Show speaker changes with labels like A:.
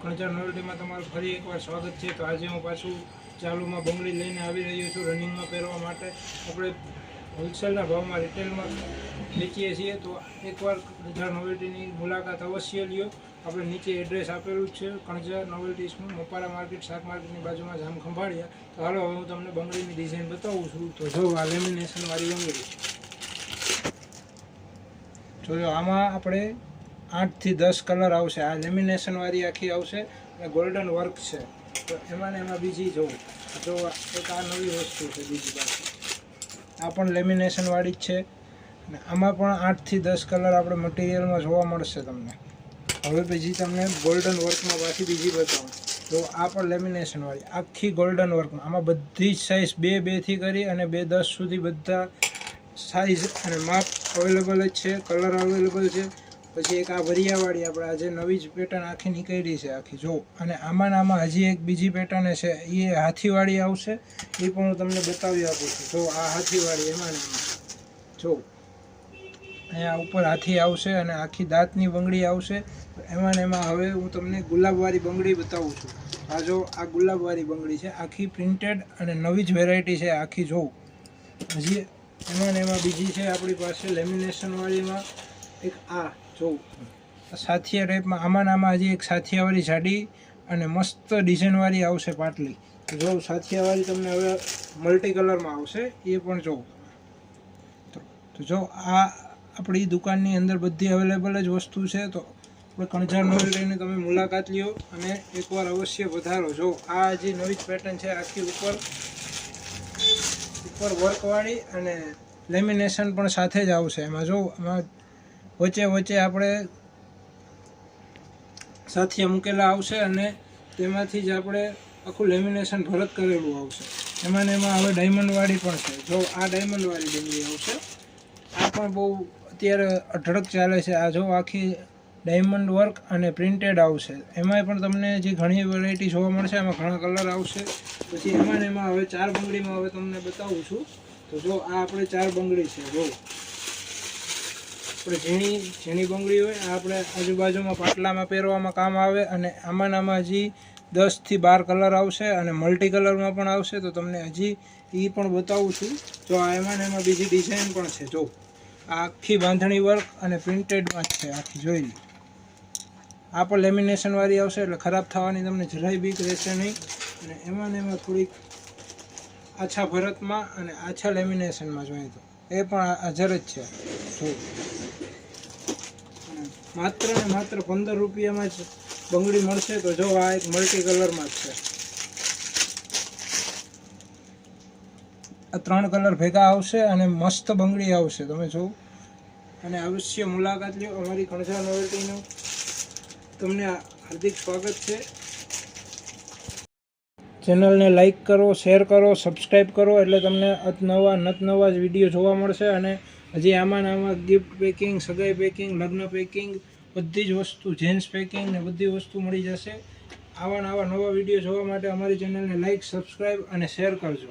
A: કણજાર નોવેલ્ટીમાં તમારું ફરી એકવાર સ્વાગત છે। તો આજે હું પાછું ચાલુમાં બંગડી લઈને આવી રહ્યો છું રનિંગમાં પહેરવા માટે। આપણે હોલસેલના ભાવમાં રિટેલમાં વેચીએ છીએ, તો એકવાર કણજાર નોવેલ્ટીની મુલાકાત અવશ્ય લ્યો। આપણે નીચે એડ્રેસ આપેલું જ છે, કણજાર નોવેલ્ટીઝ મપારા માર્કેટ, શાક માર્કેટની બાજુમાં જામ ખંભાળિયા। તો હાલો હવે હું તમને બંગડીની ડિઝાઇન બતાવું છું। તો જો આ લેમિનેશનવાળી બંગડી જોયો, આમાં આપણે 8 થી 10 કલર આવશે। આ લેમિનેશનવાળી આખી આવશે અને ગોલ્ડન વર્ક છે। તો એમાં બીજી જો એક આ નવી વસ્તુ છે બીજી પાછી, આ પણ લેમિનેશનવાળી જ છે અને આમાં પણ 8 થી 10 કલર આપણે મટીરિયલમાં જોવા મળશે તમને। હવે બીજી તમને ગોલ્ડન વર્કમાં પાછી બીજી બતાવું। તો આ પણ લેમિનેશનવાળી આખી ગોલ્ડન વર્કમાં, આમાં બધી જ સાઇઝ 2 થી કરી અને 2 10 સુધી બધા સાઇઝ અને માપ અવેલેબલ જ છે, કલર અવેલેબલ છે। પછી એક આ ભરિયાવાળી આપણે આજે નવી જ પેટર્ન આખી નીકળી છે આખી જો, અને આમાં હજી એક બીજી પેટર્ન છે, એ હાથીવાળી આવશે, એ પણ હું તમને બતાવી આપું છું। જો આ હાથીવાળી એમાં જો અહીંયા ઉપર હાથી આવશે અને આખી દાંતની બંગડી આવશે। એમાં હવે હું તમને ગુલાબવાળી બંગડી બતાવું છું। આ જો આ ગુલાબવાળી બંગડી છે, આખી પ્રિન્ટેડ અને નવી જ વેરાયટી છે આખી જો। હજી એમાં બીજી છે આપણી પાસે લેમિનેશનવાળીમાં એક આ જો સાથિયા ટાઈપમાં, આમાં હજી એક સાથિયાવાળી જાડી અને મસ્ત ડિઝાઇનવાળી આવશે પાટલી। જો સાથિયાવાળી તમને હવે મલ્ટી કલરમાં આવશે, એ પણ જો। તો જો આ આપણી દુકાનની અંદર બધી અવેલેબલ જ વસ્તુ છે। તો આપણે કણજાર નોવેલ્ટીની તમે મુલાકાત લ્યો અને એકવાર અવશ્ય વધારો। જો આ હજી નવી જ પેટર્ન છે આખી ઉપર વર્કવાળી અને લેમિનેશન પણ સાથે જ આવશે। એમાં જો એમાં વચ્ચે આપણે સાથિયા મૂકેલા આવશે અને તેમાંથી જ આપણે આખું લેમિનેશન ભરત કરેલું આવશે। એમાં હવે ડાયમંડવાળી પણ છે, જો આ ડાયમંડવાળી બંગડી આવશે। આ પણ બહુ અત્યારે અઢળક ચાલે છે। આ જો આખી ડાયમંડ વર્ક અને પ્રિન્ટેડ આવશે, એમાંય પણ તમને જે ઘણી વેરાયટી જોવા મળશે, એમાં ઘણા કલર આવશે। પછી એમાં હવે 4 બંગડીમાં હવે તમને બતાવું છું। તો જો આ આપણે 4 બંગડી છે, જો આપણે ઝીણી બંગડી હોય, આ આપણે આજુબાજુમાં પાટલામાં પહેરવામાં કામ આવે, અને આમાં હજી 10 થી 12 કલર આવશે અને મલ્ટી કલરમાં પણ આવશે। તો તમને હજી એ પણ બતાવું છું। જો આ એમાં બીજી ડિઝાઇન પણ છે, જો આ આખી બાંધણી વર્ક અને પ્રિન્ટેડમાં જ છે આખી જોઈ લો। આ પણ લેમિનેશનવાળી આવશે, એટલે ખરાબ થવાની તમને જરાય બીક રહેશે નહીં। અને એમાં થોડીક આછા ભરતમાં અને આછા લેમિનેશનમાં જોઈએ તો એ પણ હાજર જ છે જો। માત્ર ને માત્ર 15 રૂપિયામાં જ બંગડી મળશે। તો જો આ એક મલ્ટી કલરમાં જ છે, આ 3 કલર ભેગા આવશે અને મસ્ત બંગડી આવશે, તમે જો। અને અવશ્ય મુલાકાત લો અમારી કણજાર નોવેલ્ટીનું। તમને હાર્દિક સ્વાગત છે। ચેનલને લાઈક કરો, શેર કરો, સબસ્ક્રાઈબ કરો, એટલે તમને નવા જ વિડીયો જોવા મળશે। અને હજી આમાં ગિફ્ટ પેકિંગ, સગાઈ પેકિંગ, લગ્ન પેકિંગ, બધી જ વસ્તુ, જેન્ટ્સ પેકિંગ ને બધી વસ્તુ મળી જશે। આવા નવા વિડીયો જોવા માટે અમારી ચેનલને લાઈક, સબસ્ક્રાઈબ અને શેર કરજો।